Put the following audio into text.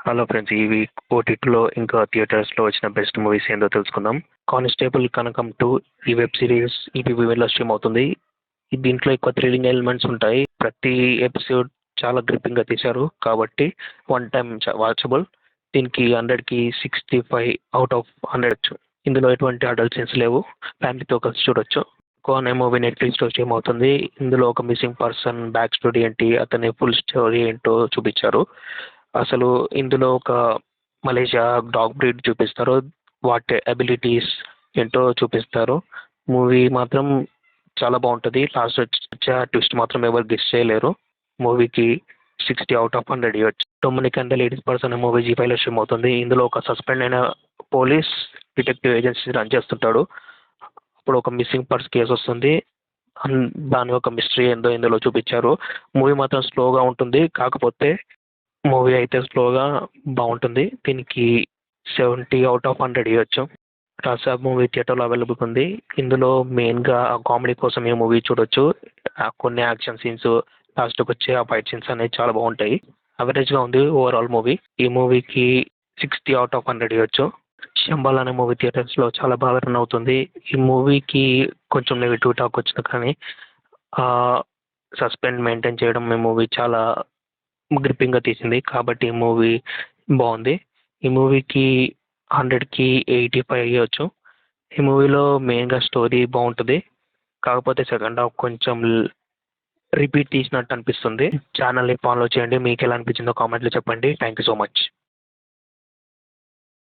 Hello friends, ఈ week ఓటీటీలో ఇంకా థియేటర్స్లో వచ్చిన బెస్ట్ మూవీస్ ఏందో తెలుసుకుందాం. కానిస్టేబుల్ కనకం 2 ఈ వెబ్ సిరీస్ ఈటీవీలో స్ట్రీమ్ అవుతుంది. దీంట్లో ఎక్కువ థ్రిల్లింగ్ ఎలిమెంట్స్ ఉంటాయి. ప్రతి ఎపిసోడ్ చాలా గ్రిప్పింగ్గా తీశారు కాబట్టి వన్ టైం వాచబుల్. దీనికి 100కి 65 అవుట్ ఆఫ్ 100. ఇందులో ఎటువంటి అడల్ట్ సీన్స్ లేవు, ఫ్యామిలీతో కలిసి చూడొచ్చు. కోన్ మూవీ నెట్ఫ్లిక్స్లో స్ట్రీమ్ అవుతుంది. ఇందులో ఒక మిస్సింగ్ పర్సన్ బ్యాక్ స్టోరీ ఏంటి, అతని ఫుల్ స్టోరీ ఏంటో చూపించారు. అసలు ఇందులో ఒక మలేషియా డాగ్ బ్రీడ్ చూపిస్తారు, వాటి అబిలిటీస్ ఏంటో చూపిస్తారు. మూవీ మాత్రం చాలా బాగుంటుంది. లాస్ట్ వచ్చే ట్విస్ట్ మాత్రం ఎవరు గెస్ చేయలేరు. మూవీకి 60 అవుట్ ఆఫ్ 100 ఇవ్వచ్చు. Dominic and the ladies person అనే మూవీ జీ5లో స్ట్రీమ్ అవుతుంది. ఇందులో ఒక సస్పెండ్ అయిన పోలీస్ డిటెక్టివ్ ఏజెన్సీ రన్ చేస్తుంటాడు. అప్పుడు ఒక మిస్సింగ్ పర్స్ కేసు వస్తుంది. దాని ఒక మిస్టరీ ఏందో ఇందులో చూపించారు. మూవీ మాత్రం స్లోగా ఉంటుంది, కాకపోతే మూవీ అయితే స్లోగా బాగుంటుంది. దీనికి 70 అవుట్ ఆఫ్ 100 ఇవ్వచ్చు. రాసాబ్ మూవీ థియేటర్లో అవైలబుల్ ఉంది. ఇందులో మెయిన్గా కామెడీ కోసం ఈ మూవీ చూడొచ్చు. కొన్ని యాక్షన్ సీన్స్, లాస్ట్కి వచ్చే ఆ ఫైట్ సీన్స్ అనేవి చాలా బాగుంటాయి. అవరేజ్గా ఉంది ఓవరాల్ మూవీ. ఈ మూవీకి 60 అవుట్ ఆఫ్ 100 ఇవ్వచ్చు. శంబాల్ అనే మూవీ థియేటర్స్లో చాలా బాగా రన్ అవుతుంది. ఈ మూవీకి కొంచెం నెగిటివ్ టాక్ వచ్చింది, కానీ సస్పెండ్ మెయింటైన్ చేయడం ఈ మూవీ చాలా గ్రిప్పింగ్గా తీసింది కాబట్టి ఈ మూవీ బాగుంది. ఈ మూవీకి 100కి 85 ఇవ్వచ్చు. ఈ మూవీలో మెయిన్గా స్టోరీ బాగుంటుంది, కాకపోతే సెకండ్ హాఫ్ కొంచెం రిపీట్ తీసినట్టు అనిపిస్తుంది. ఛానల్ని ఫాలో చేయండి. మీకు ఎలా అనిపించిందో కామెంట్లో చెప్పండి. Thank you so much.